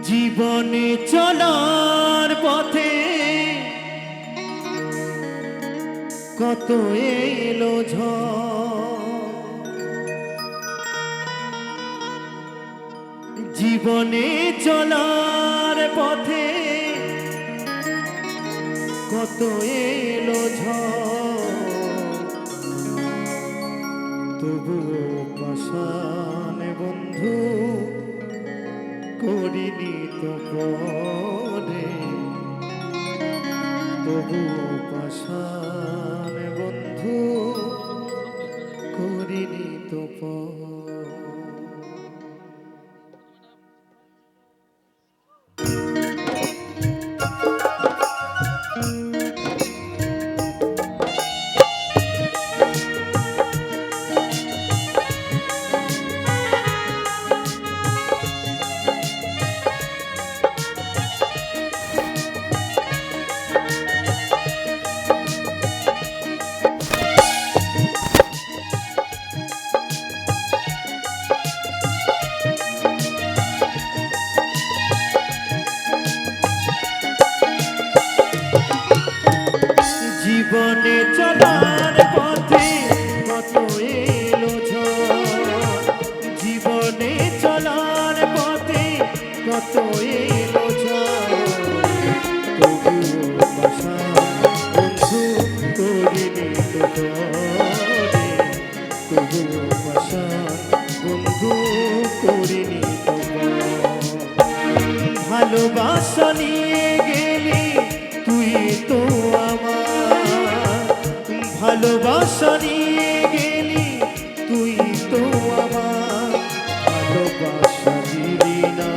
জীবনে চলার পথে কত এলো জীবনে চলার পথে কত এলো তবুও পাষাণ বন্ধু করিনি তো পরে তবুও পাষাণ বন্ধু করিনি তো পরে। জীবনে চলার পথে কত এলো জীবনে চলার পথে কত এলো তবুও পাষাণ বন্ধু করিনি তো পরে তবুও পাষাণ বন্ধু করিনি তো ভালোবাসা নিয়ে গেলি তুই তো আমার ভালোবাসা নিয়ে গেলি তুই তো আমার ভালোবাসা দিলি না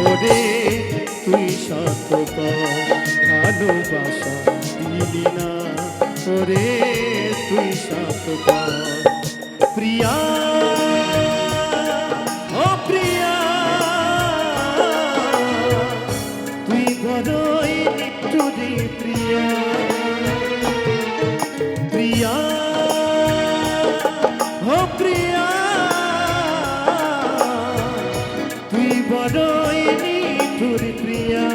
ওরে তুই স্বার্থপর ভালোবাসা দিলি না ওরে তুই স্বার্থপর প্রিয়া ও প্রিয়া তুই বড়ই নিষ্ঠুরী প্রিয়া প্রিয়া ও প্রিয়া তুই বড়ই নিষ্ঠুরী প্রিয়া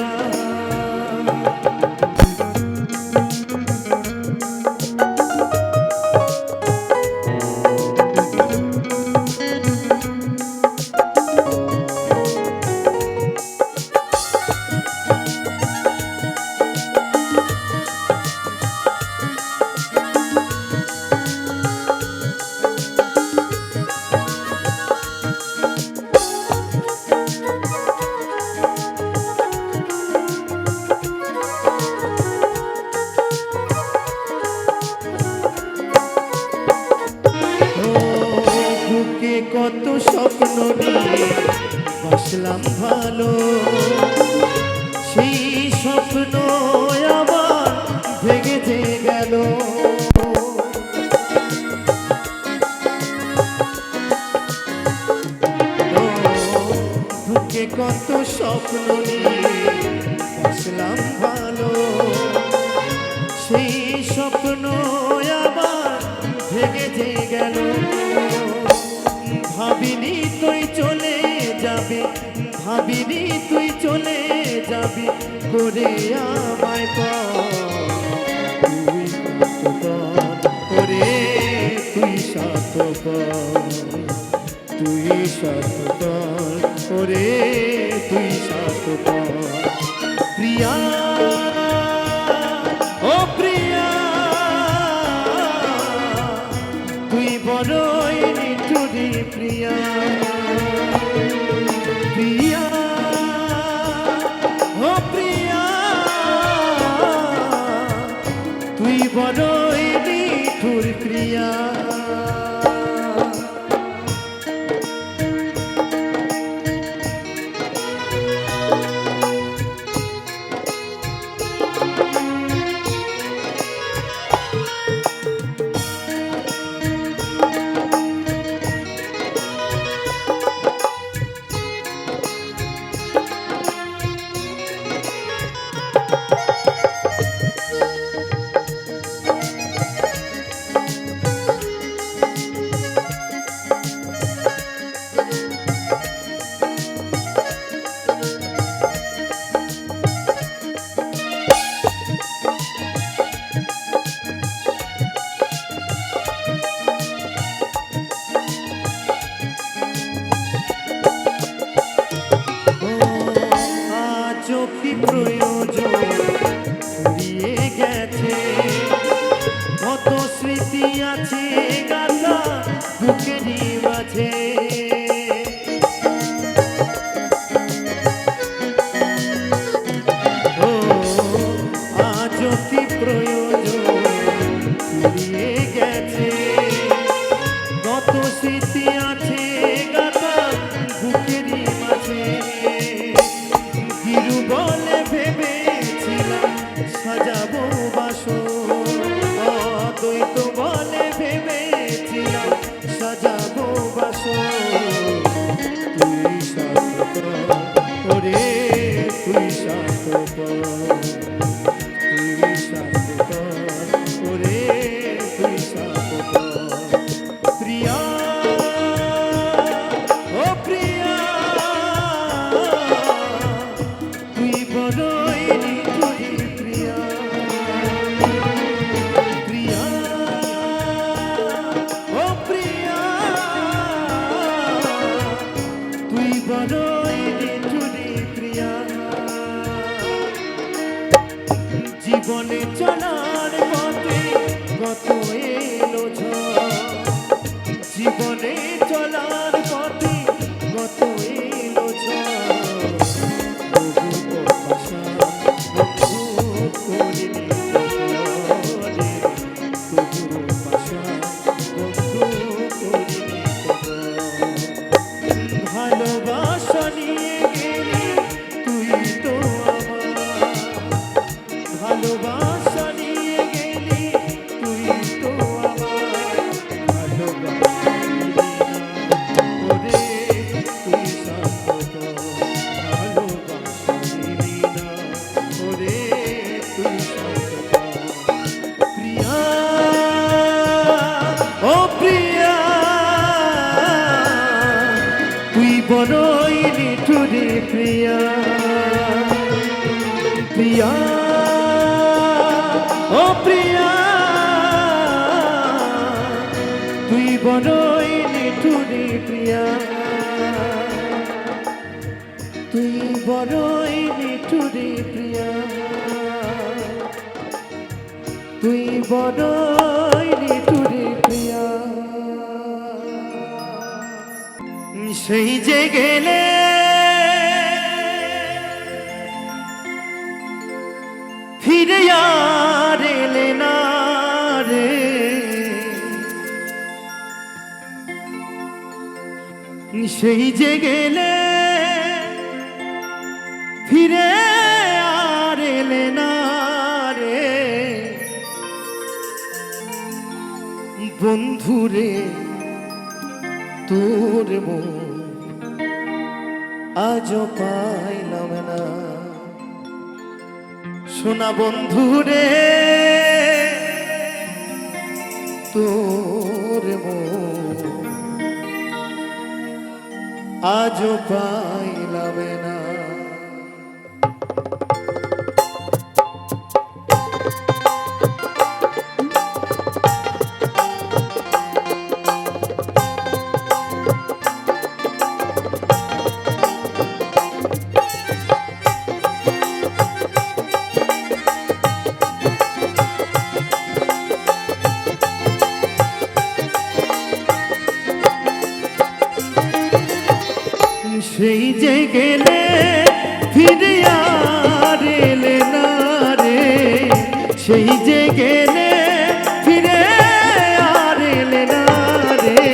কত স্বপ্ন নিয়ে বাসলাম ভালো সেই স্বপ্ন আবার ভেঙে গেল বুকে কত স্বপ্ন নিয়ে বাসলাম ভালো সেই স্বপ্ন আবার ভেঙে গেল ভাবিনি তুই চলে যাবি ভাবিনি তুই চলে যাবি করে আমায় তুই করে তুই স্বার্থপর করে তুই স্বার্থপর প্রিয়া ও প্রিয়া তুই বড়ই নিষ্ঠুরী প্রিয়া প্রিয়া ও প্রিয়া তুই বড়ই নিষ্ঠুর প্রিয়া কি প্রয়োজন ফুরিয়ে গেছে, কত স্মৃতি আছে গাথা বুকেরই মাঝে। ও আজও কি প্রয়োজন ফুরিয়ে গেছে, কত স্মৃতি আছে গাথা বুকেরই মাঝে। গিরু বলে ভেবেছিলাম সাজাবো বাসর, অদ্বৈত বলে ভেবেছিলাম সাজাবো বাসর। তুই স্বার্থপর ওরে তুই স্বার্থপর, তুই স্বার্থপর ওরে তুই স্বার্থপর। প্রিয়া ও প্রিয়া তুই বড়ই নিঠুরি প্রিয়া, প্রিয়া ও প্রিয়া তুই বড়ই নিঠুরি প্রিয়া। জীবনে চলার পথে কত এলো ঝড়, জীবনে চলার পথে কত এলো ঝড়। তবু কথা বন্ধু করিনি কবরে, তবু কথা বন্ধু করিনি কবরে। ভালোবাসা নিয়ে গেলি তুই তো আমার, ভালোবাসা নিয়ে গেলি তুই তো আমার। ভালোবাসা নিলি না ওরে তুই স্বার্থপর, ভালোবাসা নিলি না ওরে তুই স্বার্থপর। প্রিয়া ও প্রিয়া তুই বড়ই নিঠুরি প্রিয়া, প্রিয়া ও প্রিয়া তুই বড়ই নিঠুরি প্রিয়া, তুই বড়ই নিঠুরি প্রিয়া, তুই বড়ই নিঠুরি প্রিয়া। সেই যে গেলে ফিরে আর এলে না রে, সেই যে গেলে ফিরে আর এলে না রে। বন্ধুরে তোর মন আজও পাইলাম না, শোনা বন্ধুরে তোর মন আজও পাইলাম না। সেই যে গেলে ফিরে আর এলে না রে, সেই যে গেলে ফিরে আর এলে না রে।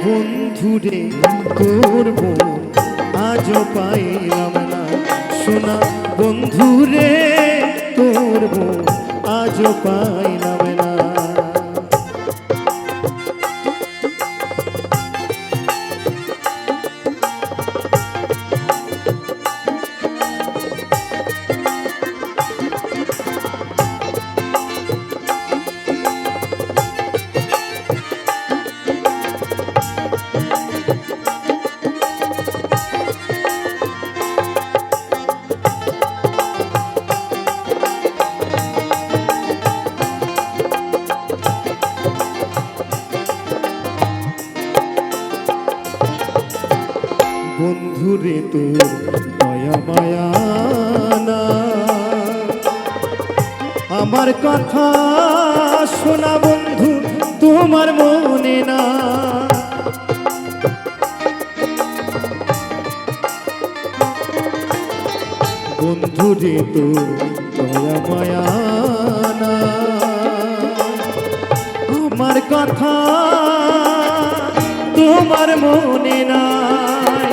বন্ধুরে তোর মন আজও পাইলাম না, শোনা বন্ধুরে তোর মন আজও পাইলাম না। বন্ধুরে তোর দয়া মায়া না, আমার কথা শোনা বন্ধু তোমার মনে না। বন্ধুরে তোর দয়া মায়া না, আমার কথা তোমার মনে নাই।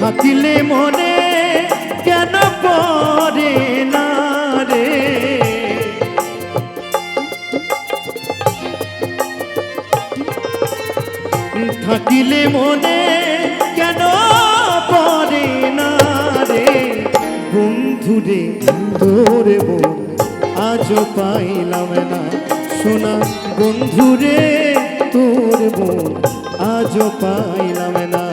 থাকিলে মনে কেন পড়ে না রে, থাকিলে মনে কেন পড়ে না রে। বন্ধুরে তোর মন আজও পাইলাম না, শোনা বন্ধুরে তোর মন আজও পাইলাম না।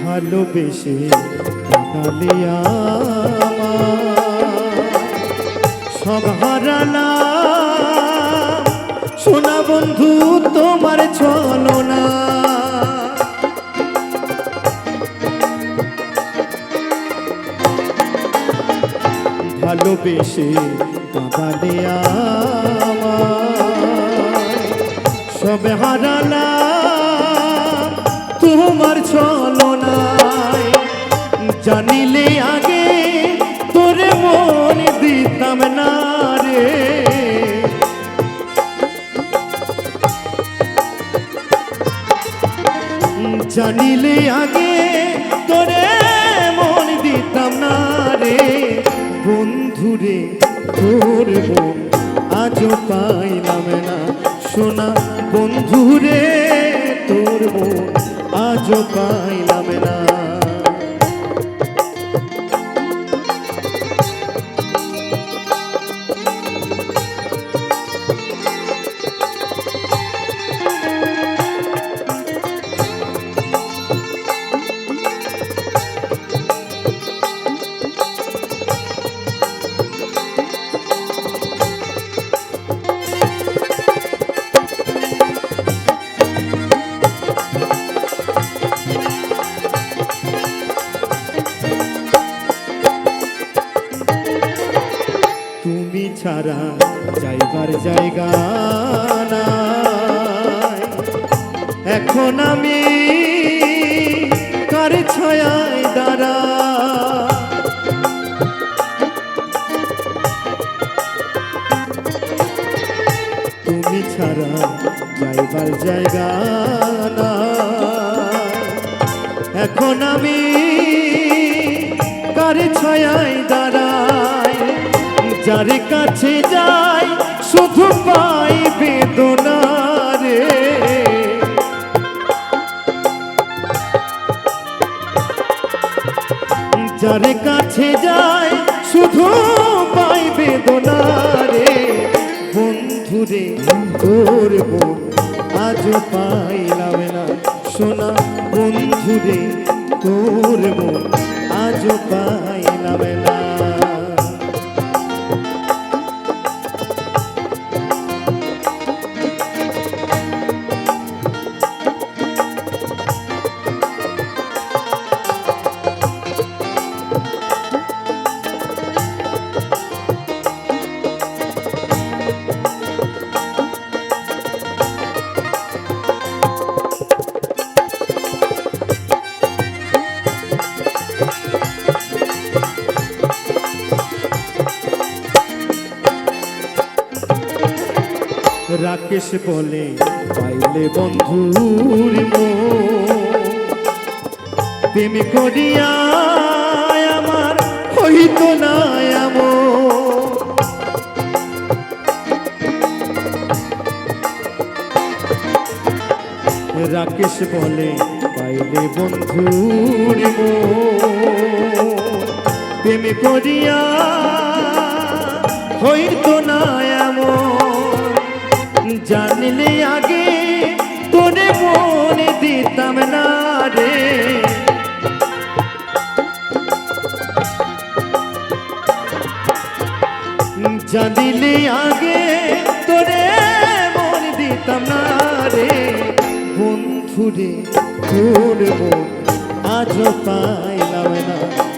ভালোবেসে কাঁদালে সব হারালাম, শোনা বন্ধু তোমার ছলনা। ভালোবেসে কাঁদালে সব হারালাম তোমার ছলনায়। জানিলে আগে তোরে মন দিতাম না রে, জানিলে আগে তোরে মন দিতাম না রে। বন্ধুরে তোর মন আজও পাইলাম না, শোনা বন্ধুরে তোর মন আজও পাইলাম না। তুমি ছাড়া যাইবার জায়গা নাই, এখন আমি কার ছায়ায় দাঁড়া। তুমি ছাড়া যাইবার জায়গা নাই, এখন আমি কার ছায়ায় দাঁড়াই। যার কাছে যাই শুধু পাই বেদনা রে, যার কাছে যাই শুধু পাই বেদনা রে। বন্ধুরে তোর মন আজও পাইলাম না, শোনা বন্ধুরে তোর মন আজও পাইলাম না। রাকেশ বলে পাইলে বন্ধুর প্রেম করিয়া আমার হইত না এমন। রাকেশ বলে পাইলে বন্ধুর মন প্রেম করিয়া হইতো না এমন জানলে আগে তোরে মনে দিতাম না রে জানিলে আগে তোরে মন দিতাম না রে বন্ধুরে তোর মন আজও পাইলাম না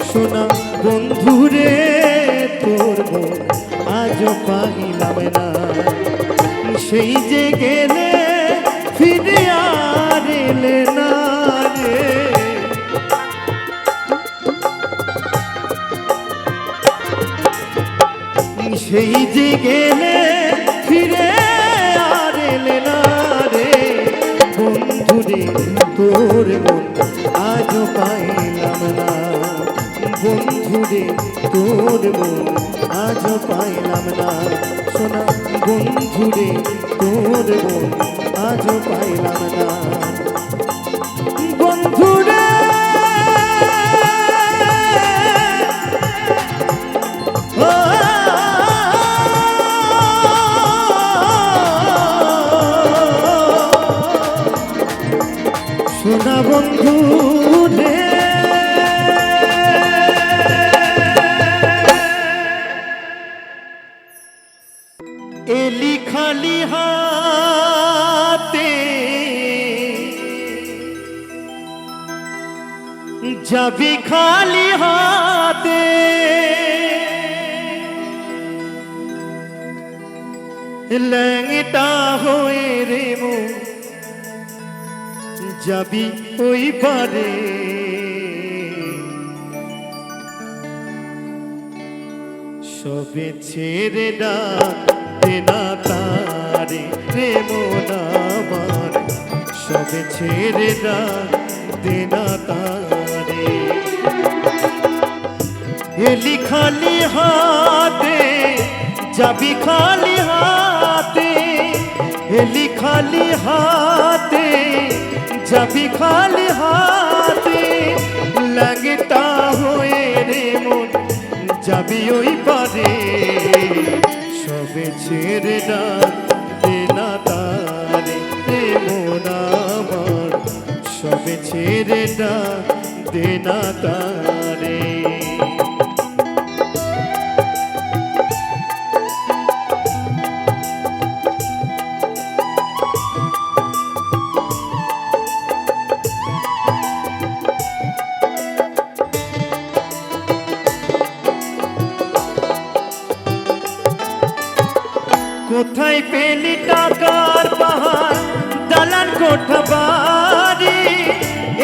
শোনা বন্ধুরে তোর মন আজও পাইলাম না সেই যে গেলে ফিরে আর এলে না রে সেই যে গেলে ফিরে আর এলে না রে বন্ধুরে তোর মন আজও পাইলাম না বন্ধুরে তোর মন আজও পাইলাম না শোনা বন্ধুরে তোর মন আজও পাইলাম না বন্ধুরে শোনা বন্ধু রে এলি খালি হাতে যাবি খালি হাতে ল্যাংটা হয়ে রে মো যাবি ওই পারে সবে ছেড়ে ডাকে না তারে রে মন আমার সবে ছেড়ে ডাকে না তারে এলি খালি হাতে যাবি খালি হাতে এলি খালি হাতে যাবি খালি হাতে লাগটা হয়ে রে মন যাবি ওই পারে সবে ছেড়ে ডাকে না তারে রে মন আমার সবে ছেড়ে ডাকে না তারে কোথায় পেলি টাকার পাহাড় দালান কোঠা বাড়ি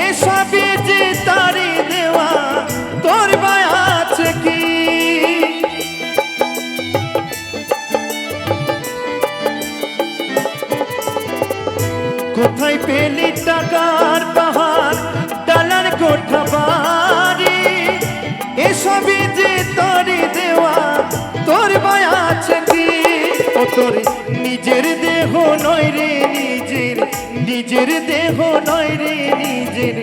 এসবই যে তারি দেওয়া তোর ভাই আছে কি কোথায় পেলি টাকার পাহাড় দালান কোঠা বাড়ি এসবই যে তারি দেওয়া তোর ভাই আছে কি তোর নিজের দেহ নয় রে নিজের দেহ নয় রে নিজের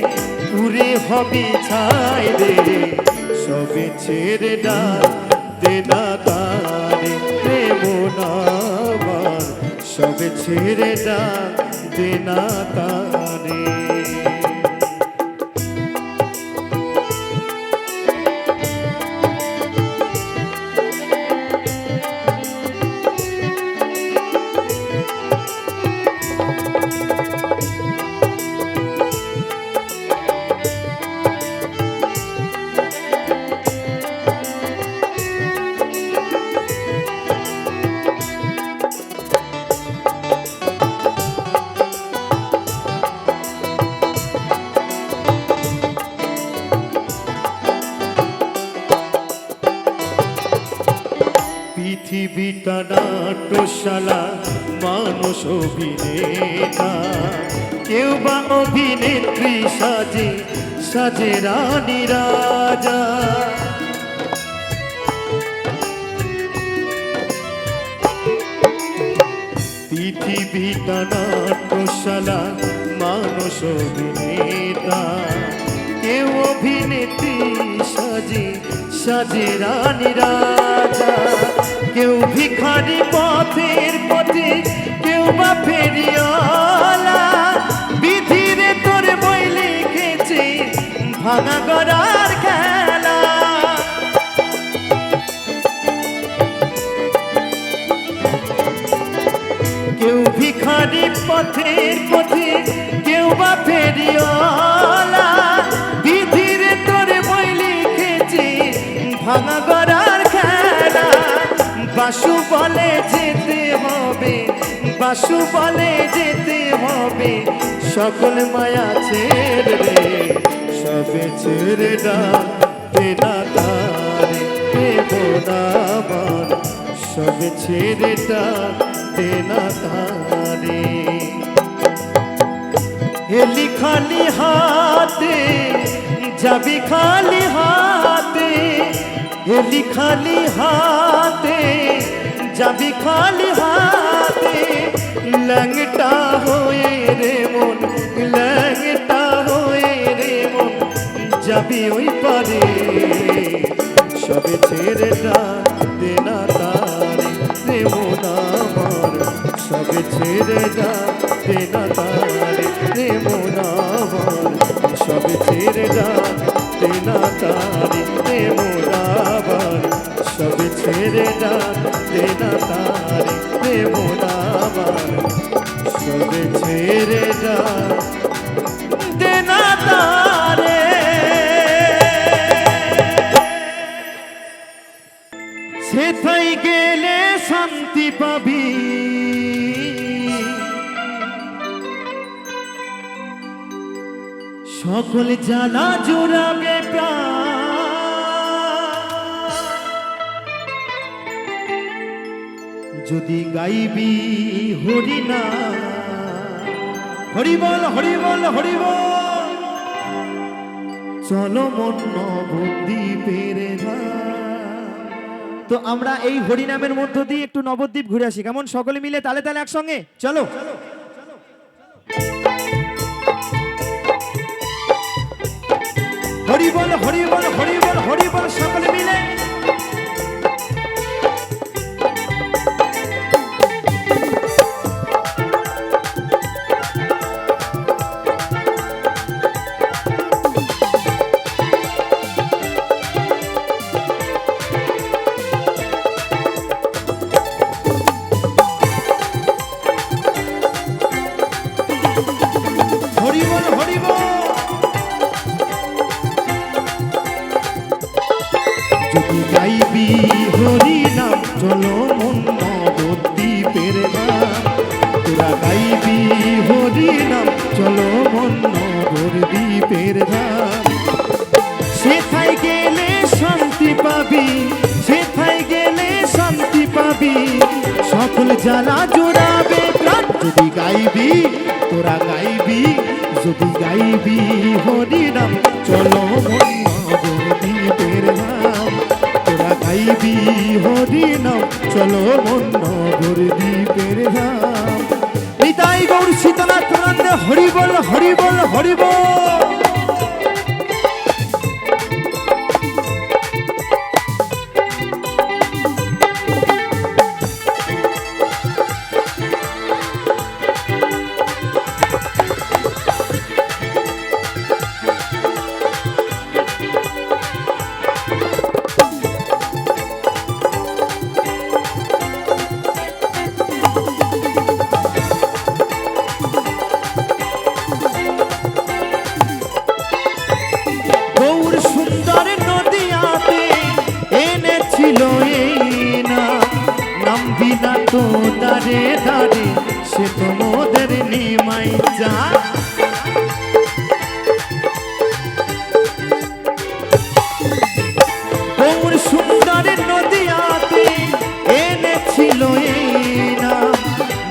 পুরে হবে ছাই রে সবে ছেড়ে ডাকে না তারে রে মন আমার সবে ছেড়ে ডাকে না তারে পৃথিবীটা নাট্যশালা মানুষ অভিনেতা কেউ বা অভিনেত্রী সাজে সাজে রানী রাজা পৃথিবীটা নাট্যশালা মানুষ অভিনেতা, কেউ অভিনেত্রী সাজে সাজে রানী রাজা, কেউ ভিখারি পথের পথে, কেউ বা ফেরিওয়ালা, বিধিরে তোর বই লিখেছে ভাঙা গড়ার খেলা। কেউ ভিখারি পথের পথে, কেউ বা ফেরিওয়ালা, বিধিরে তোর বই লিখেছে ভাঙা গড়ার খেলা। বাসু বলে যেতে হবে, বাসু বলে যেতে হবে, সকল মায়া ছেড়ে রে, সবে ছেড়ে ডাকতে না তারে দেবনাবার, সবে ছেড়ে ডাকতে না তারে। এলি খালি হাতে যাবি খালি হাতে, এলি খালি হাতে যাবি খালি হাতে, ল্যাংটা হয়ে রে মন, ল্যাংটা হয়ে রে মন, যাবি ওই পারে, সবে ছেড়ে ডাকতে না তারে রে মন আমার, সবে ছেড়ে ডাকতে না তারে রে মন আমার, সবে ছেড়ে ডাকতে না তারে রে মন আমার, সবে ছেড়ে ডাকতে না তারে রে মন আমার, সবে ছেড়ে ডাকতে না তারে। সেথায় গেলে শান্তি পাবি, সকল জ্বালা জোড়াবে প্রাণ, যদি গাইবি হরি না, হরি বল হরি বল হরি বল, চলো মন নবদ্বীপের ধাম। তো আমরা এই হরিনামের মধ্য দিয়ে একটু নবদ্বীপ ঘুরে আসি, কেমন? সকলে মিলে তালে তালে একসঙ্গে চলো। হরি বল হরি বল হরি বল হরি বল, সকলে মিলে। হরি বল হরি বল, যদি গাইবি হরি নাম, চলো মন নবদ্বীপের ধাম, তোরা গাইবি হরি নাম, চলো মন নবদ্বীপের ধাম। সেথায় গেলে শান্তি পাবি, সেথায় গেলে শান্তি পাবি, সকল জ্বালা জোড়াবে প্রাণ, যদি গাইবি তোরা গাইবি, যদি গাইবি হরি নাম, চলো মন নবদ্বীপের ধাম, তোরা গাইবি হরি নাম, চলো মন নবদ্বীপের ধাম। নিতাই গৌর সীতানাথ নন্দে হরি বল হরি বল হরি বল। বিনা তো দারে দারে, সে তো মোদের নিমাই যা, গৌর সুন্দরের নদিয়াতে এনেছিল এই নাম,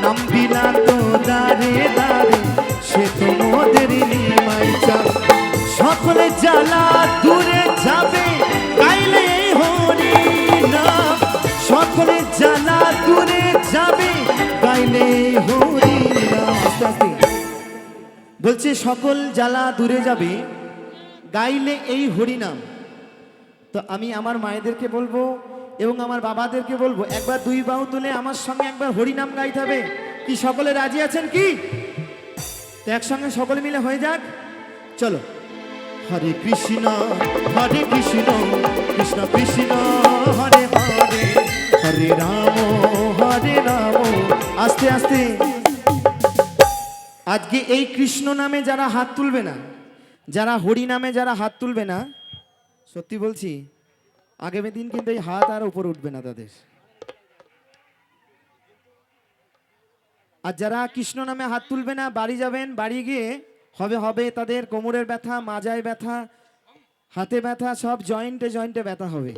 নাম বিনা তো দারে দারে, সে তো মোদের নিমাই যা, সকলে জ্বালা দূরে যাবে গাইলে হরি নাম, সকলে জ্বালা দূরে যাবে গাইলে হরি নাম। বলছে সকল জ্বালা দূরে যাবে গাইলে এই হরিনাম। তো আমি আমার মায়েদেরকে বলবো এবং আমার বাবাদেরকে বলবো একবার দুই বাহু তুলে আমার সঙ্গে একবার হরিনাম গাইতে হবে। কি সকলে রাজি আছেন কি? তো একসঙ্গে সকলে মিলে হয়ে যাক, চলো। হরে কৃষ্ণ কৃষ্ণ কৃষ্ণ হরে হরে, হরে রাম। আস্তে আস্তে। আজকে এই কৃষ্ণ নামে যারা হাত তুলবে না, যারা হরি নামে যারা হাত তুলবে না, সত্যি বলছি আগামী দিন কিন্তু এই হাত আর উপরে উঠবে না তাদের। আর যারা কৃষ্ণ নামে হাত তুলবে না বাড়ি যাবেন, বাড়ি গিয়ে হবে তাদের কোমরের ব্যথা, মাজায় ব্যথা, হাতে ব্যথা, সব জয়েন্টে ব্যথা হবে।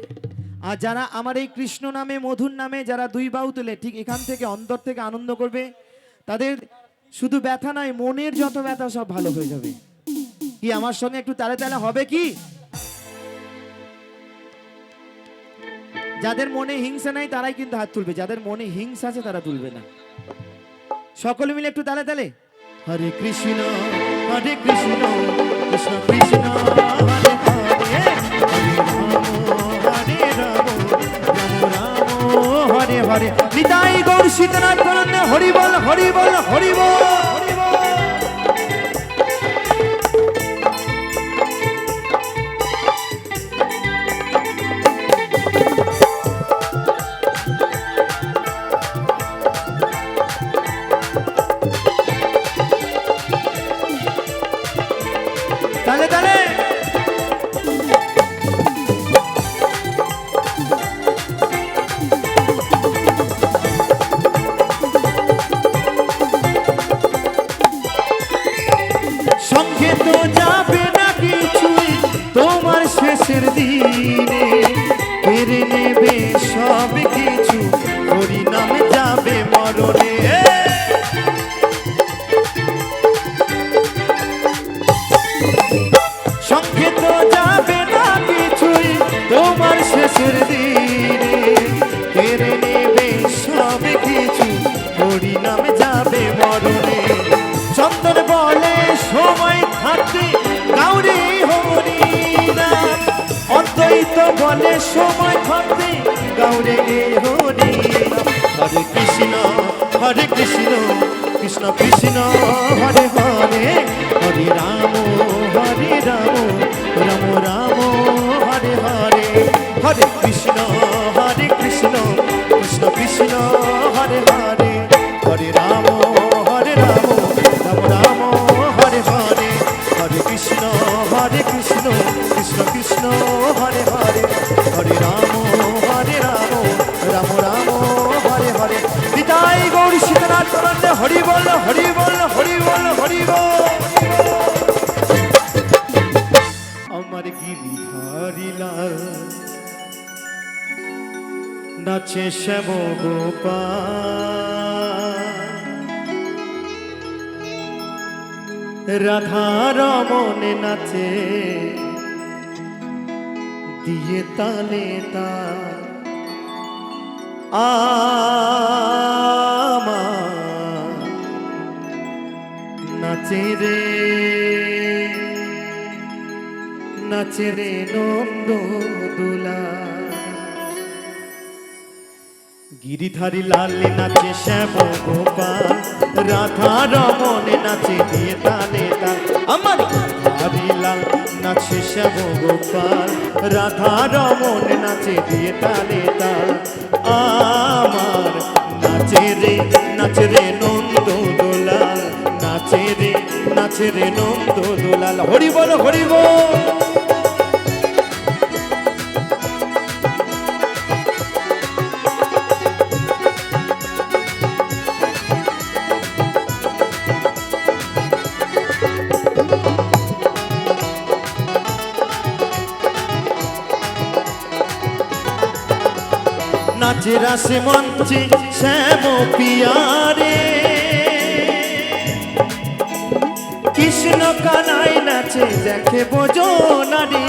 আর যারা আমার এই কৃষ্ণ নামে মধুর নামে যারা দুই বাহু তুলে ঠিক এখান থেকে অন্তর থেকে আনন্দ করবে, তাদের শুধু ব্যথা নয় মনের যত ব্যথা সব ভালো হয়ে যাবে। কি আমার সঙ্গে একটু তালে তালে হবে কি? যাদের মনে হিংসা নাই তারাই কিন্তু হাত তুলবে, যাদের মনে হিংসা আছে তারা তুলবে না। সকলে মিলে একটু তালে তালে। হরে কৃষ্ণ কৃষ্ণ কৃষ্ণ হরে হরে, হরে রাম হরে হরে। নিতাই গৌর সীতানাথ বলন্দে হরি বল হরি বল হরি বল। তালে তালে। সঙ্গে তো যাবে না কিছুই তোমার শেষের দিনে, কেড়ে নেবে সব কিছু হরি নামে যাবে মরণে। সঙ্গে তো যাবে না কিছুই তোমার শেষের দিনে, কেড়ে নেবে সব কিছু হরি নামে যাবে মরণে। চন্দন বলে সময় থাকতে কাউরে হরি নাম, অদ্বৈত বলে সময় থাকতে কাউরে হরি নাম। হরে কৃষ্ণ কৃষ্ণ কৃষ্ণ হরে হরে, হরে রাম রাম রাম হরে হরে। হরে কৃষ্ণ কৃষ্ণ কৃষ্ণ হরে হরে, হরে রাম রাম রাম হরে হরে। হরে কৃষ্ণ কৃষ্ণ কৃষ্ণ হরে হরে, হরে রাম রাম রাম হরে হরে। নিতাই গৌর সীতানাথ বলন্দে হরি বল হরি বল হরি বল হরি বল। আমার গিরিধারী লাল নাচে শ্যাম গোপাল, রাধা রমনে নাচে দিয়ে তালে তাল। আমার নাচে রে নন্দ দোলা। গিরিধারী লালে নাচে শ্যাম গোপাল, রাধা রমনে নাচে দিয়ে তালে তাল। আমার গিরিধারী লাল নাচে শ্যাম গোপাল, রাধা রমনে নাচে দিয়ে তালে তাল। আমার নাচে রে নন্দ দোলাল, নাচে রে নন্দ দোলাল। হরি বল হরি বল। নাচে রাসে মঞ্চে শ্যাম পিয়ারে, কৃষ্ণ কানাই নাচে দেখে বোঝো নারী।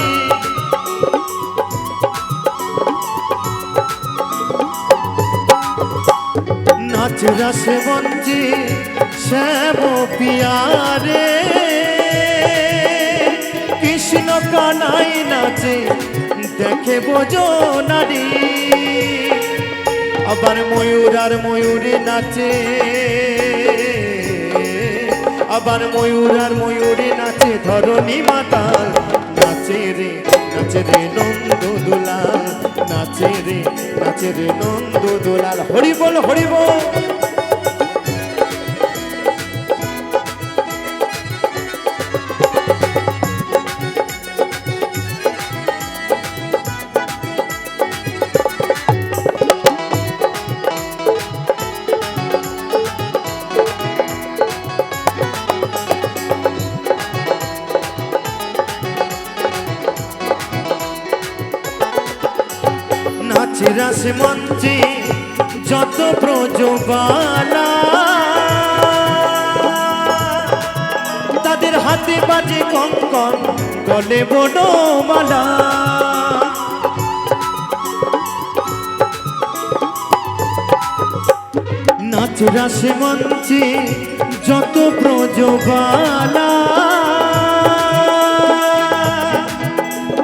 নাচ রাসে মঞ্চে শ্যাম পিয়ারে, কানাই নাচে দেখে বোঝো নারী, আবার ময়ূর আর ময়ূরে নাচে, আবার ময়ূর আর ময়ূরে নাচে ধরণী মাতাল, নাচে রে নন্দ দুলাল, নাচে রে নন্দ দুলাল। হরি বল হরি বল। নাচে রাস মঞ্চে যত ব্রজবালা, তাদের হাতে বাজে কঙ্কন গলে বনমালা। নাচ রাস মঞ্চে যত ব্রজবালা,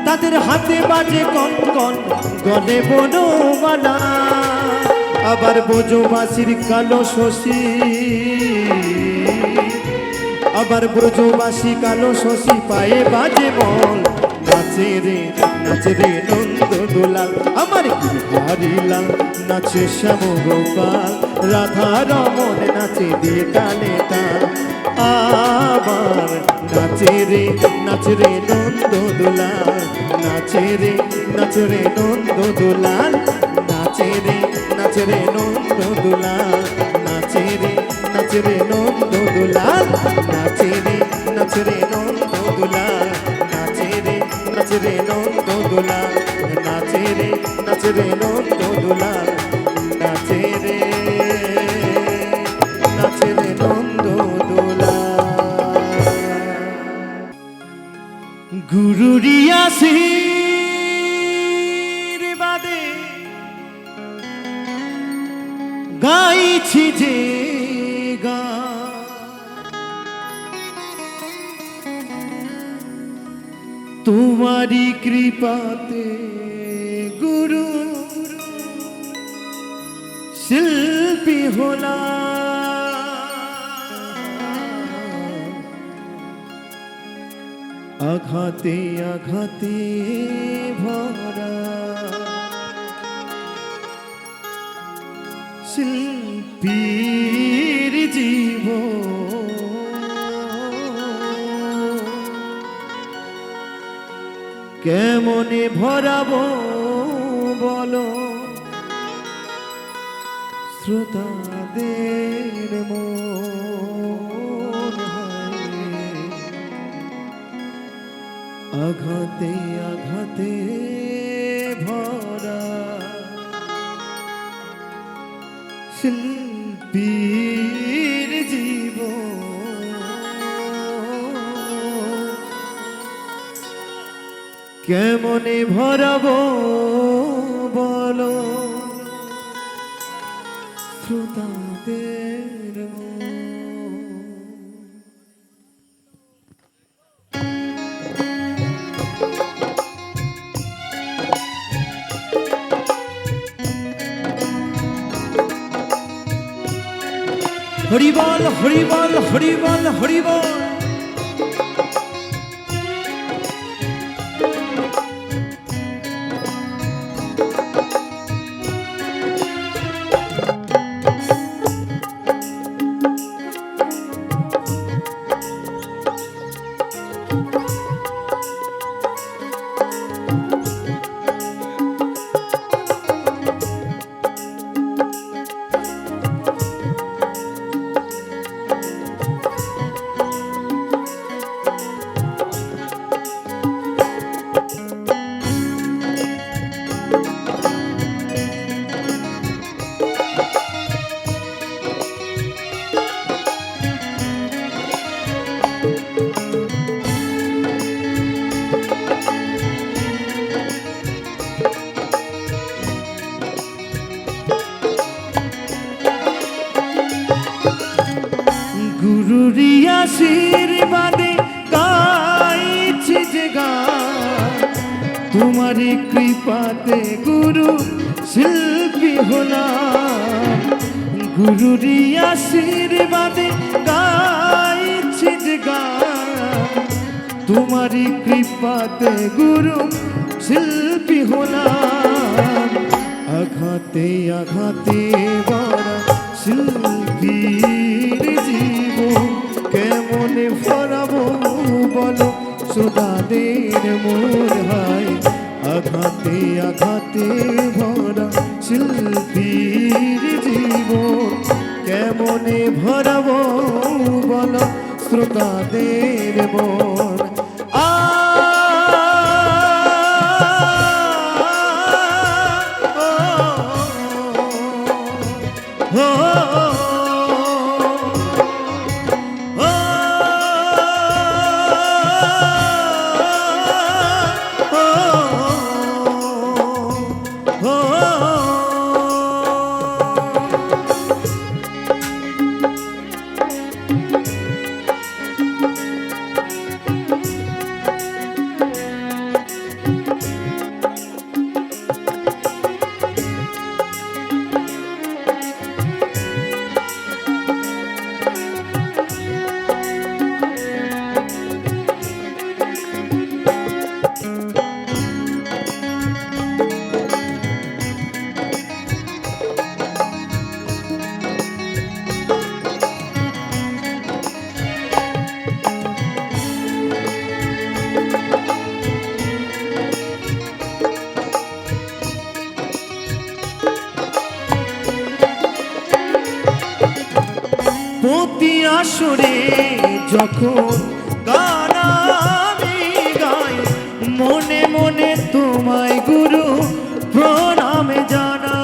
তাদের হাতে বাজে কঙ্কন গলে বনমালা। আবার ব্রজবাসীর কালো শশী, আবার ব্রজবাসী কালো শশী পায়ে বাজে মল, নাচে রে নন্দ দুলাল। আমার হারিলাল নাচে শ্যাম গোপাল, রাধা রমন নাচে দিয়ে তালে তাল। আবার নাচে রে নন্দ দুলাল, নাচে রে নন্দ দুলাল, নাচে রে নন্দ দুলাল, নাচে রে নন্দ দুলাল, নাচে রে নন্দ দুলাল, নাচে রে নন্দ দুলাল, নাচে রে নন্দ দুলাল, নাচে রে নন্দ দুলাল। গুরুরি আশীর্বাদে গাইছি যে গান, তোমারি কৃপাতে গুরু শিল্পী হলা। আঘাতে আঘাতে ভরা শিল্পীর জীবন, কেমনে ভরাবো বলো শ্রোতাদের মন। আঘাতে আঘাতে ভরা শিল্পীর জীবন, কেমনে ভরাবো বলো শ্রোতাদের মন। হরি বল হরি বল হরি বল হরি বল। গুরুরি আশীর্বাদে গাইছি যে গান, কৃপাতে গুরু শিল্পী হলাম, গুরুরি আশীর্বাদে গাইছি যে গান, তোমারই কৃপাতে গুরু শিল্পী হলাম। আঘাতে আঘাতে বড় শিল্পীর জীবন, কেমনে ভরাবো বলো শ্রোতাদের মোর হায়। আঘাতে আঘাতে ভরা শিল্পীর জীবন, কেমনে ভরাবো বলো শ্রোতাদের মন। প্রতি আসরে যখন গান আমি গাই, মনে মনে তোমায় গুরু প্রণাম জানা।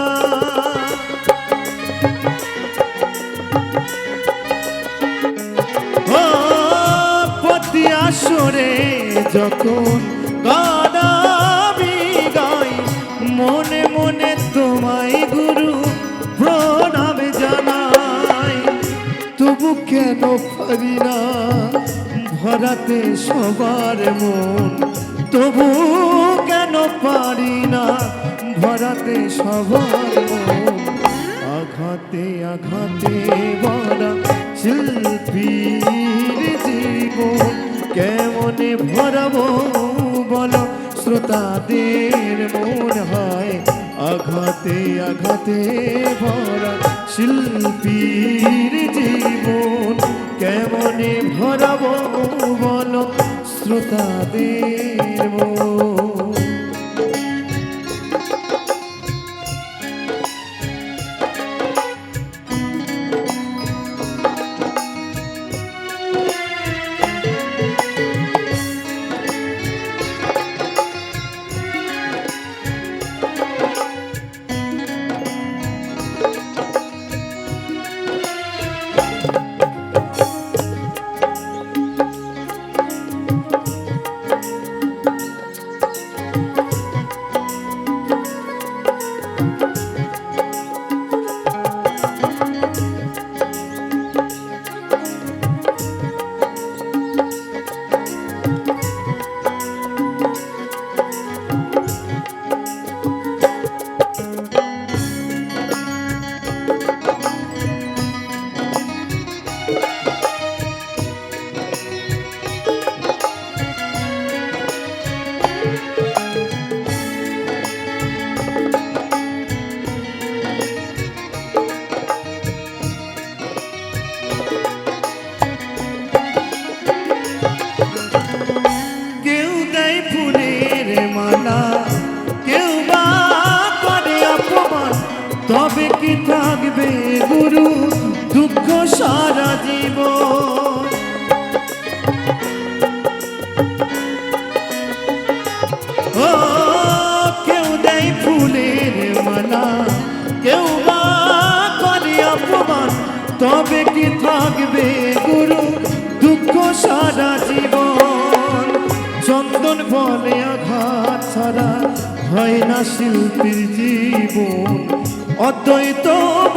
ও প্রতি আসরে যখন গান আমি গাই, মনে মনে তোমায় গুরু প্রণাম জানাই। তবু কেন পারি না ভরাতে সবার মন, তবু কেন পারি না ভরাতে সবার মন। আঘাতে আঘাতে ভরা শিল্পীর জীবন, কেমনে ভরাবো বলো শ্রোতাদের মন হয়। আঘাতে আঘাতে ভরা শিল্পীর জীবন, কেমনে ভরাবো বলো শ্রোতাদের মন। তবে কি থাকবে গুরু দুঃখ সারা জীবন। ও কেউ দেয় ফুলের মালা, কেউ বা করে অপমান, তবে কি থাকবে গুরু দুঃখ সারা জীবন। চন্দন বলে আঘাত ছাড়া হয় না শিল্পীর জীবন, অদ্বৈত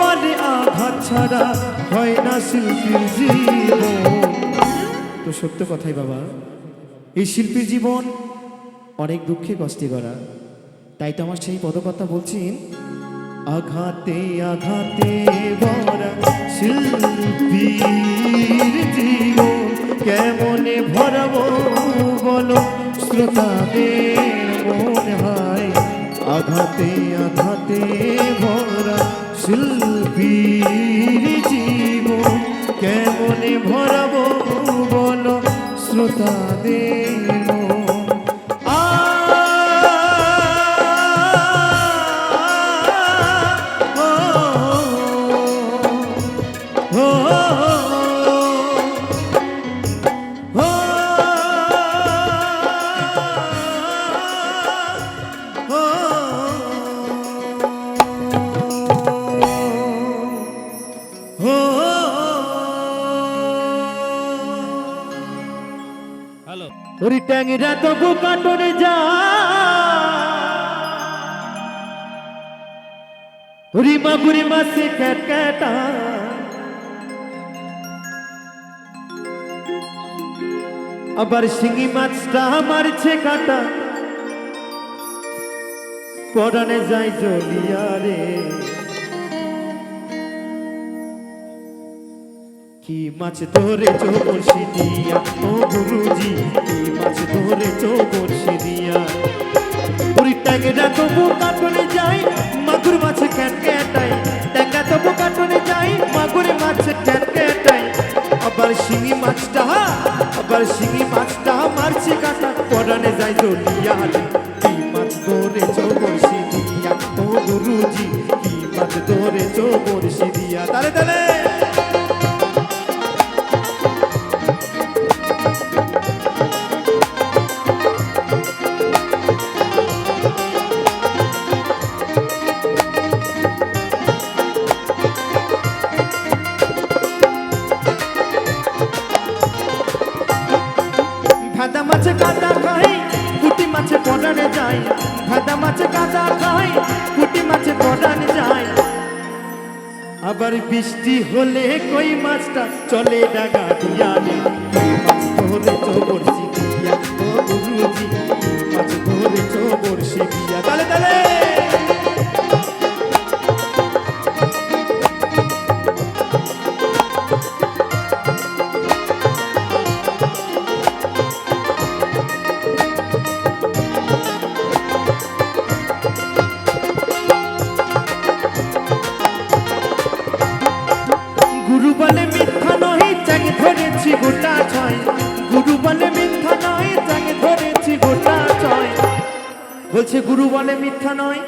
বলে আঘাত ছাড়া হয় না শিল্পীর জীবন। তো সত্য কথাই বাবা, এই শিল্পীর জীবন অনেক দুঃখে কষ্টে করা। তাই তো আমার সেই পদকথা বলছি, আঘাতে আঘাতে ভরা শিল্পীর জীবন কেমনে ভরাবো বলো শ্রোতাদের মন হয়। আঘাতে আঘাতে ভরা শিল্পীর জীবন কেমনে ভরাবো বলো শ্রোতাদের মন। ওরে ট্যাংরা তবু কাটরে যা, ওরে মাগুরি মাছে ক্যাটক্যাটা, আবার শিঙি মাছটা মারছে কাটা, পরানে যাই জ্বলিয়া রে। কি মাছ ধরেছো বড়শি দিয়া ও গুরুজি, কি মাছ ধরেছো বড়শি দিয়া। ওই ট্যাংরা তবু কাটনে যাই, মাগুর মাছ ক্যাটক্যাটাই, ট্যাংরা তবু কাটনে যাই, মাগুর মাছ ক্যাটক্যাটাই, আবার শিঙি মাছটা, আবার শিঙি মাছটা মারছে কাটা, পরানে যাই জ্বলিয়া রে। কি মাছ ধরেছো বড়শি দিয়া ও গুরুজি, কি মাছ ধরেছো বড়শি দিয়া। তালে তালে ভাদা মাছে কাদা খাই, পুঁটি মাছে পড়ানে যাই, ভাদা মাছে কাদা খাই, পুঁটি মাছে পড়ানে যাই, আবার বৃষ্টি হলে কই মাছটা চলে ডাগা দিয়া রে। কই মাছ ধরেছো বড়শি দিয়া ও গুরুজি, মাছ ধরেছো বড়শি দিয়া। তালে তালে গুরু বলে মিথ্যা নয়, চ্যাং ধরেছি গোটা ছয়, গুরু বলে মিথ্যা নয়, চ্যাং ধরেছি গোটা ছয়। বলছে গুরু বলে মিথ্যা নয়,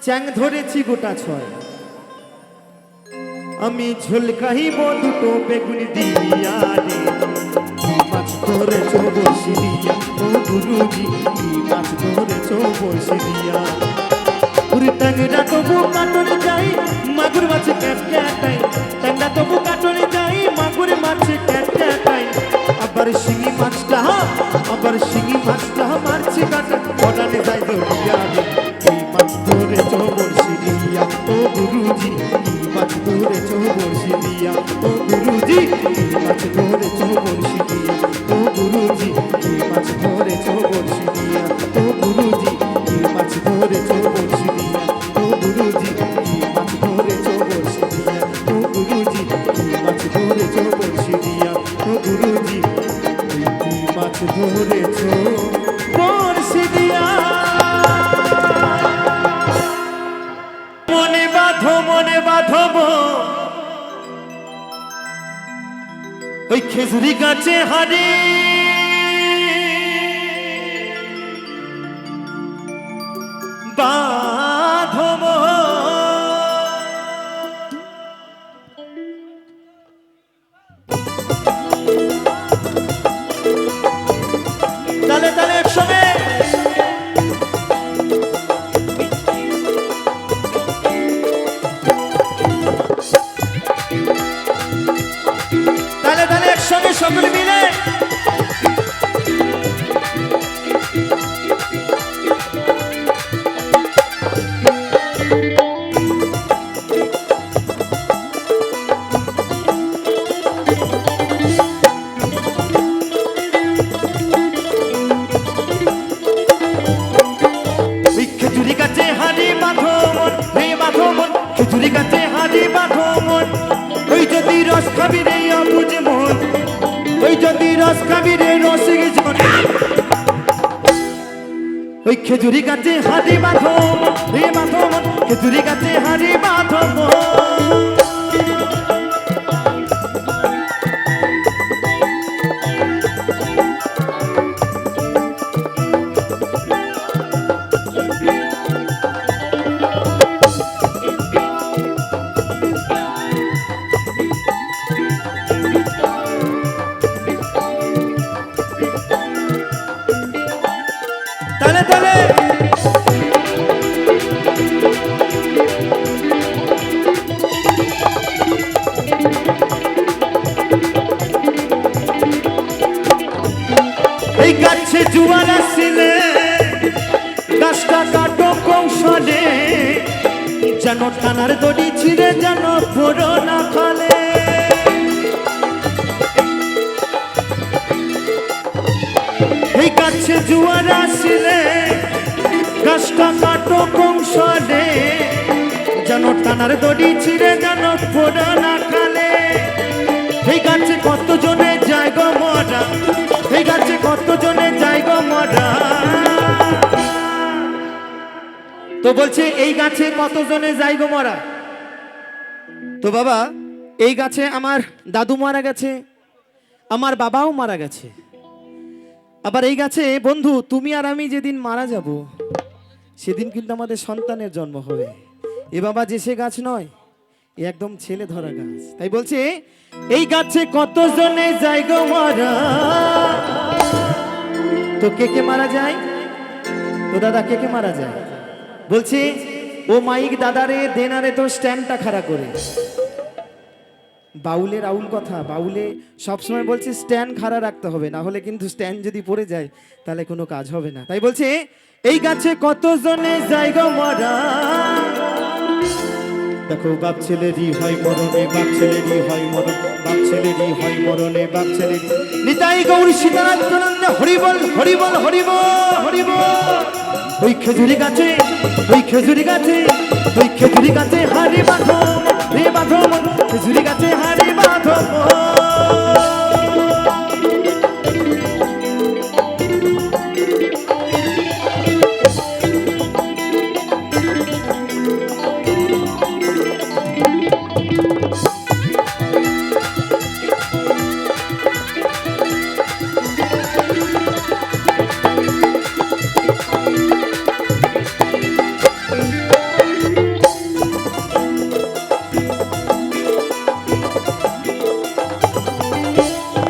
চ্যাং ধরেছি গোটা ছয়, আমি ঝোলকাহিব দুটো বেগুন দিয়া রে। কি মাছ ধরেছো বড়শি দিয়া ও গুরুজি, কি মাছ ধরেছো বড়শি দিয়া। ওরে ট্যাংরা তবু কাটনে যাই, মাগুর মাছ ক্যাটক্যাটাই, ট্যাংরা তবু কাটনে যাই, মাগুর মাছ ক্যাটক্যাটাই, আবার শিঙি মাছটা, আবার শিঙি মাছটা মারছে কাটা, পরানে যাই জ্বলিয়া রে। কি মাছ ধরেছো বড়শি দিয়া ও গুরুজি, কি মাছ ধরেছো বড়শি দিয়া ও গুরুজি, কি মাছ ধরেছো বড়শি দিয়া ও গুরুজি, কি মাছ ধরেছো বড়শি দিয়া ও গুরুজি, কি মাছ ধরেছো বড়শি দিয়া ও গুরুজি, কি মাছ ধরেছো বড়শি দিয়া ও গুরুজি, কি মাছ ধরেছো বড়শি দিয়া ও গুরুজি, কি মাছ ধরেছো বড়শি দিয়া। মনে বাঁধো মনে বাঁধব ওই খেজুরি গাছে হারি, বাঁধব তালে তালে একসঙ্গে। তালে তালে একসঙ্গে সকলে মিলে খাবি রে রসিক জন ওই খেজুরি গাছে হাড়ি বাঁধো রে বাঁধো খেজুরি গাছে হাড়ি বাঁধো তালে তালে এই গাছে জুয়ার আসিলে গাছটা কাটো কৌশলে যেন টানার দড়ি ছিঁড়ে যেন পুরো না খালে এই গাছে জুয়ার আসিলে গাছটা কাটো কৌশলে যেন টানার দড়ি ছিঁড়ে যেন পুরো না খালে এই গাছে কত জনে যায় গো মরা এই গাছে কত জনে যায় গো মরা তো বলছে এই গাছে কত জনে যায় গো মরা তো বাবা এই গাছে আমার দাদু মারা গেছে আমার বাবাও মারা গেছে আবার এই গাছে বন্ধু তুমি আর আমি যেদিন মারা যাব সেদিন কিন্তু আমাদের সন্তানের জন্ম হবে এ বাবা যে সে গাছ নয় এ একদম ছেলে ধরা গাছ তাই বলছে এই গাছে কত জনে যায় গো মারা তো কে মারা যায় তো দাদা কে মারা যায় বলছে ও মাইক দাদারে দেনারে তো স্ট্যান্ডটা খাড়া করে বাউলের আউল কথা বাউলে সবসময় বলছে স্ট্যান্ড খাড়া রাখতে হবে না হলে কিন্তু স্ট্যান্ড যদি পড়ে যায় তাহলে কোনো কাজ হবে না তাই বলছে এই গাছে কত জনে যায় গো মরা দেখো বাপ ছেলেরই হয় মরণে বাপ ছেলেরই হয় মরণ বাপ ছেলেরই হয় মরণে বাপ ছেলেরই নিতাই গৌর সীতারাম আনন্দে হরিবল হরিবল হরিবল হরিবল ওই খেজুরি গাছে ওই খেজুরি গাছে ওই খেজুরি গাছে হাড়ি বাঁধো রে বাঁধো খেজুরি গাছে হাড়ি বাঁধো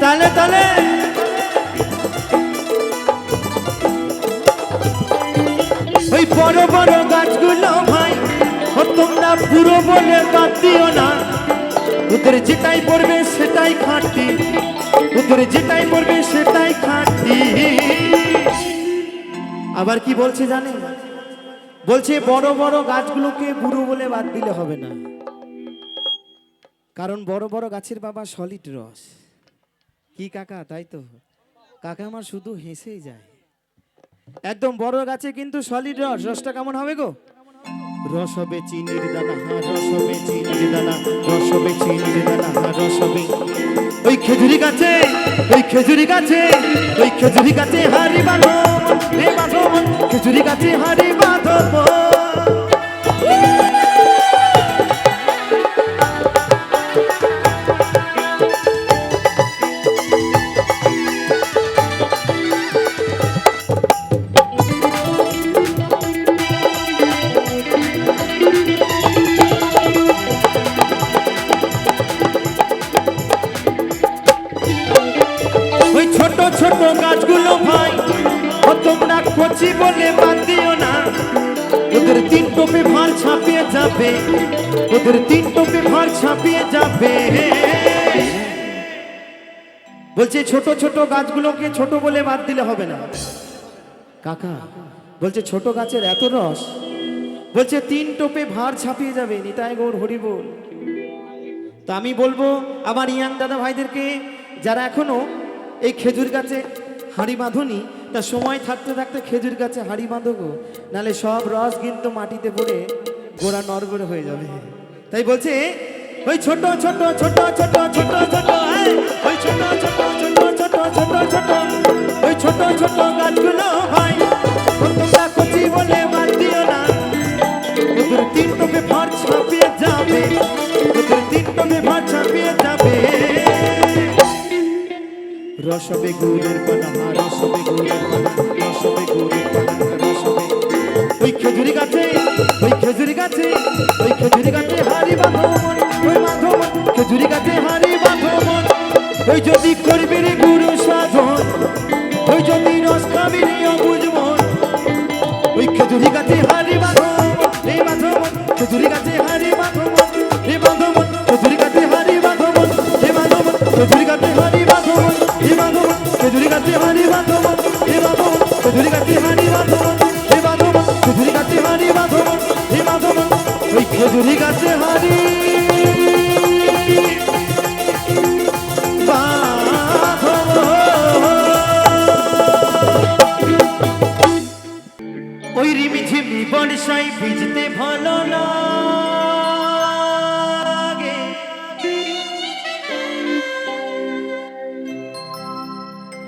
তালে তালে ওই বড় বড় গাছগুলো ভাই তোমরা পুরো বলে বাদ দিও না ওদের যেটাই পড়বে সেটাই খাঁটি ওদের যেটাই পড়বে সেটাই খাঁটি আবার কি বলছে জানেন বলছে বড় বড় গাছগুলোকে বুড়ো বলে বাদ দিলে হবে না কারণ বড় বড় গাছের বাবা সলিড রস কি কাকা তাই তো কাকা আমার শুধু হেসেই যায় একদম বড় গাছে কিন্তু সলিড রস রসটা কেমন হবে গো রস হবে চিনির দানা হ্যাঁ রস হবে চিনির দানা রস হবে চিনির দানা হ্যাঁ রস হবে ওই খেজুরি গাছে ওই খেজুরি গাছে ওই খেজুরি গাছে হাড়ি বাঁধো রে বাঁধো খেজুরি গাছে হাড়ি বাঁধো ছোট গাছগুলো ভাই তোমরা কচি বলে বাদ দিও না ওদের তিন টোপে ভার ছাপিয়ে যাবে ওদের তিন টোপে ভার ছাপিয়ে যাবে বলছে ছোট ছোট গাছগুলোকে ছোট বলে বাদ দিলে হবে না কাকা বলছে ছোট গাছের এত রস বলছে তিন টোপে ভার ছাপিয়ে যাবে নিতাই গৌর হরি বল তো আমি বলবো আমার ইয়াং দাদা ভাইদেরকে যারা এখনো এই খেজুর গাছে হাঁড়ি বাঁধনি তা সময় থাকতে থাকতে খেজুর গাছে হাঁড়ি বাঁধো গো নাহলে সব রস কিন্তু মাটিতে পড়ে গোড়া নড়বড়ে হয়ে যাবে তাই বলছে ওই ছোট ছোট ছোট ছোট ছোট ছোট ওই ছোট ছোট ছোট ছোট ছোট ছোট ওই ছোট ছোট গাছগুলো ভাই তোমরা কচি বলে বাদ দিও না ওদের তিন তোকে ভার ছাপিয়ে যাবে ওদের তিন তোকে ভার ছাপিয়ে যাবে রসবে গুড়ের পানা রসবে গুড়ের পানা রসবে গুড়ের পানা রসবে ওই খেজুরি গাছে ওই খেজুরি গাছে ওই খেজুরি গাছে হারি বাঁধো মন ওই বাঁধো মন খেজুরি গাছে হারি বাঁধো মন ওই যদি করবি রে গুরু সাধন ওই যদি রস খাবি রে অবুঝ মন ওই খেজুরি গাছে হারি বাঁধো মন রে বাঁধো মন খেজুরি গাছে হারি বাঁধো মন রে বাঁধো মন খেজুরি গাছে হারি বাঁধো মন রে বাঁধো মন খেজুরি গাছে হারি বাঁধো মন রে বাঁধো মন খেজুরি গাছে হারি বাঁধো মন রে বাঁধো মন খেজুরি গাছে হারি বাঁধো মন রে বাঁধো মন খেজুরি গাছে হারি বাঁধো মন রে বাঁধো মন ওই খেজুরি গাছে হারি ওই রিমি ঝিমি বর্ষায় ভিজতে ভালো লাগে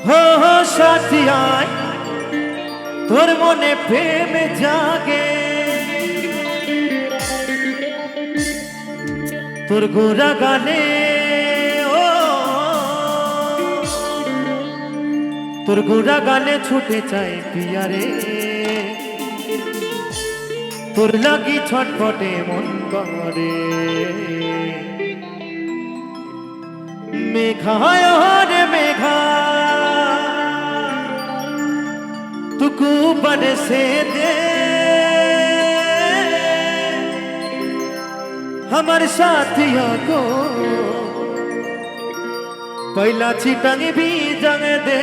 হো হো সাথী আয় তোর মনে প্রেম জাগে তোর গোরা গানে ও তোর গোরা গানে ছুটে চাই পিয়ারে তোর লাগি ছটফটে মন করে মেঘায় রে মেঘা तुकू बरसे दे हमारे साथियों को पहला छिटंग भी जंग दे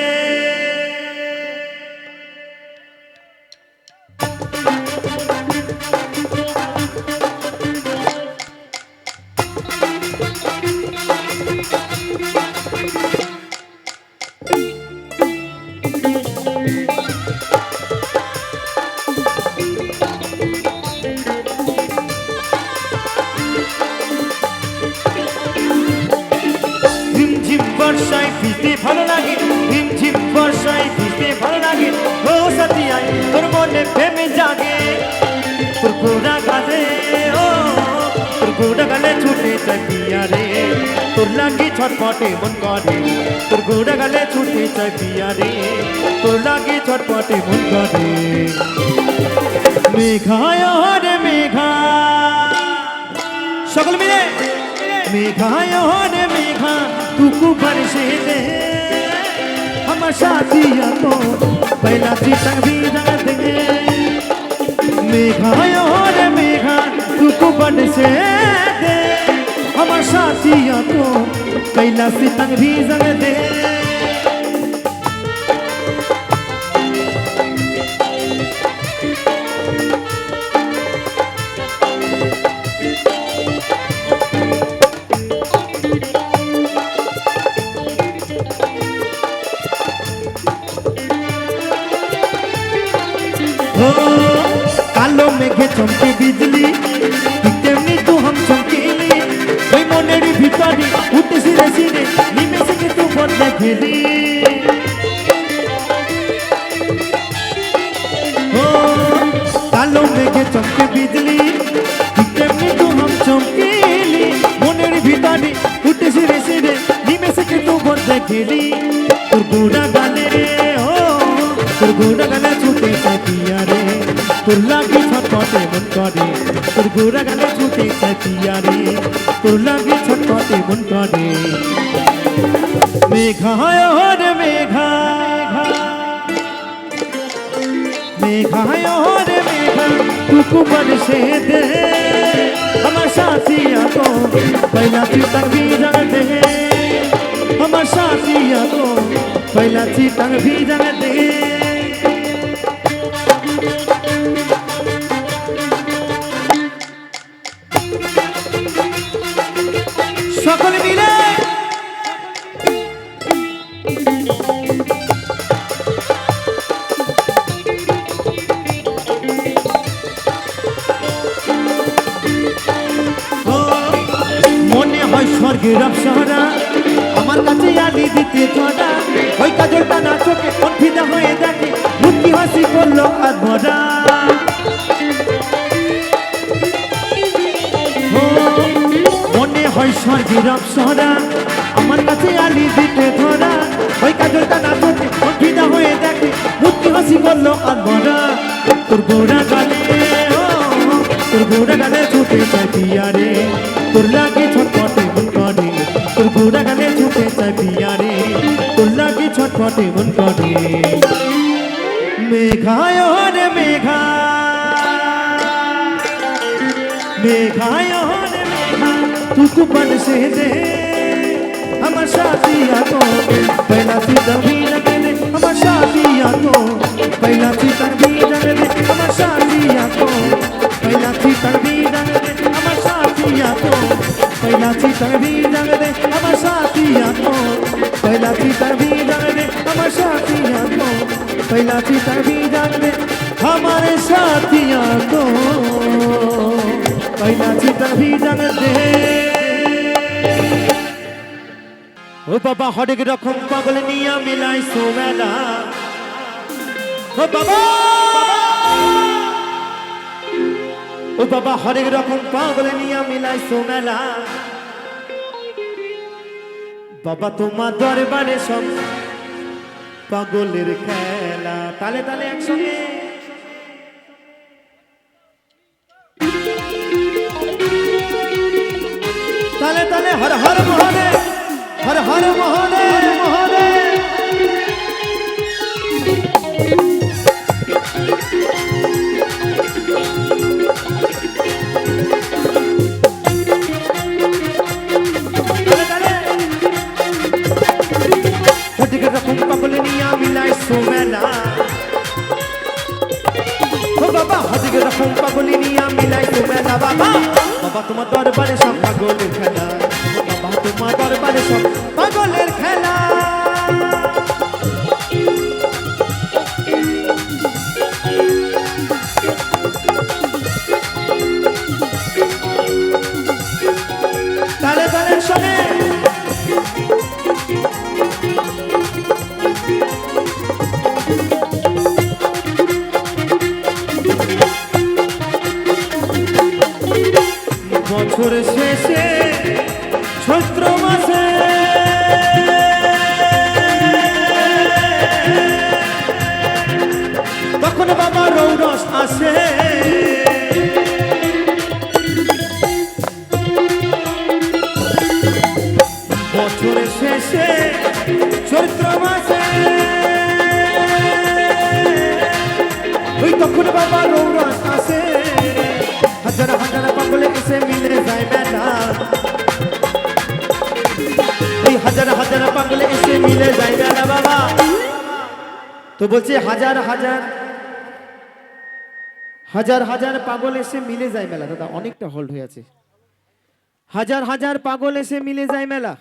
বর্ষায় ভিজতে ভালো লাগে ঝিমঝিম বর্ষায় ভিজতে ভালো লাগে ও সাথী আয় তোর মনে প্রেমে জাগে তোর গোড়া গালে ও তোর গোড়া গালে ছুটে চাই পিয়া রে তোর লাগি ছটপটে মন করে তোর গোড়া গালে ছুটে চাই পিয়া রে তোর লাগি ছটপটে মন করে মেঘায় রে মেঘা সকল মিলে मेघाय रे मेघा तुकू बरसे दे हमार साथिया को पहला चितंग भी जंग दे मेघाय रे मेघा तुकू बरसे दे हमार साथिया को पहला चितंग भी जंग दे कालो मेघे चमके बिजली तेमनी तू हम चमकेली ওই মনের ভিতরে উঠে সিরে সিরে নিমেষে কে তু বদলে গেলি ও কালো মেঘে চমকে বিজলি তেমনি তু हम চমকেলি মনের ভিতরে উঠে সিরে সিরে নিমেষে কে তু বদলে গেলি তোর গোড়া গালে ও তোর গোড়া গালে ছুটে চাই পিয়া রে তোর লাগি ছটপটে মন করে তোর গোড়া গালে ছুটে চাই পিয়া রে তোর লাগি ছটপটে মন করে মেঘায় রে মেঘা मेघाय रे मेघा तुकू बरसे दे हमार साथिया को पहला चितंग भी जंग दे हमार साथिया को पहला चितंग भी जंग दे সকলে মিলে স্বর্গের অপ্সরা আমার কাছে আলি দিতে ধরা ওই কাজলটা না চোখে কণ্ঠিতা হয়ে দেখে মুক্তি হাসি করলো আর ভরা মনে হয় স্বর্গের অপ্সরা আমার কাছে আলি দিতে ধরা ওই কাজলটা না চোখে কণ্ঠিতা হয়ে দেখে মুক্তি হাসি করলো আর ভরা তোর গোড়া গালে তোর গোড়া গালে ছুটে চাই পিয়ারে তোর লাগে ছটপটে মন করে তোর গোড়া গালে ছুটে চাই পিয়ারে তোর লাগে ছটপটে মন করে মেঘায় রে মেঘা मेघाया होने मेघा तू बन से दे हमार शादिया को पहला सी तभी लगे दे हमार शादिया को पहला सी तभी लगे दे हमार शादिया को पहला सी तभी लगे दे हमार शादिया को पहला सी तभी लगे दे हमार शादिया को पहला सी तभी लगे दे हमार शादिया को पहला सी तभी लगे दे हमारे साथिया को पहला चिता भी जानते ओ बाबा हरेक रकम पागल निया मिलाई सोमेला ओ बाबा हरेक रकम पागल निया मिलाई सोमेला बाबा तुम्हार दरबारे सब पागलेर खेला ताले ताले एकसंगे ताले ताले हर हर महादेव हर हर महादेव महादेव ताले ताले हटिक रकम पागल निया मिलाई सोमेला ओ बाबा हटिक रकम पागल निया मिलाई सोमेला बाबा बाबा তোমার দরবারে সব পাগলের খেলা বাবা তোমার দরবারে সব পাগলের খেলা তালে তালে শোনে বছর শেষে চৈত্র মাসে তখন বাবা রৌরস আসে বছর শেষে চৈত্র মাসে ওই তখন বাবা রৌরস আসে হাজার হাজার পাগলে এসে মিলে যায় মেলা এই হাজার হাজার পাগলে এসে মিলে যায় মেলা বাবা তো বলছে হাজার হাজার হাজার হাজার পাগল এসে মিলে যায় মেলা দাদা অনেকটা হোল্ড হয়ে আছে হাজার হাজার পাগল এসে মিলে যায় মেলা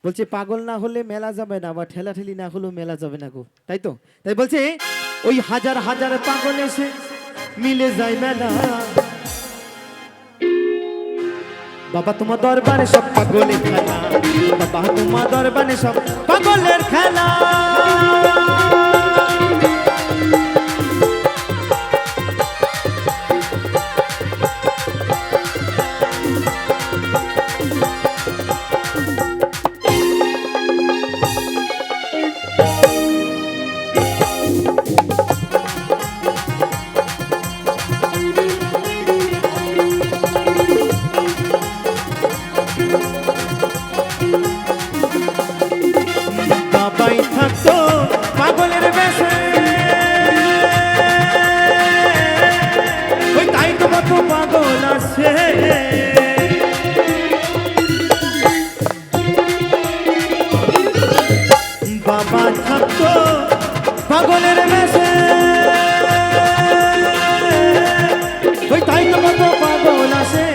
বলছে পাগল না হলে মেলা যাবে না বা ঠেলাঠেলি না হলেও মেলা যাবে না গো তাই তো তাই বলছে ওই হাজার হাজার পাগল এসে মিলে যায় মেলা বাবা তোমার দরবারে সব পাগলের খেলা বাবা তোমার দরবারে সব পাগলের খেলা বাবা থাকতো পাগলের বেশে ওই তাই তো কত পাগল আসে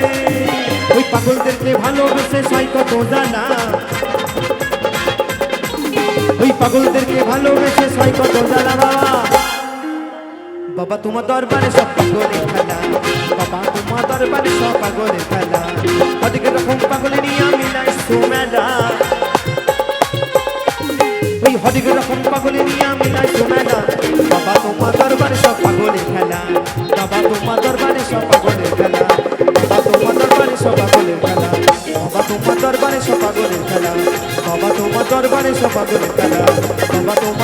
ওই পাগলদেরকে ভালোবেসে সয় কত জানা ওই পাগলদেরকে ভালোবেসে সয় কত জানা বাবা বাবা তোমার দরবারে সব পাগলের খেলা বাবা তোমার দরবারে সব পাগলের খেলা অধিক রকম পাগলে নিয়ে আমি নাইছো মেলা ওই হরেক রকম পাগলে নিয়ে আমি নাইছো মেলা বাবা তোমার দরবারে সব পাগলের খেলা বাবা তোমার দরবারে সব পাগলের খেলা বাবা তোমার দরবারে সব পাগলের খেলা বাবা তোমার দরবারে সব পাগলের খেলা বাবা তোমার দরবারে সব পাগলের খেলা বাবা তোমার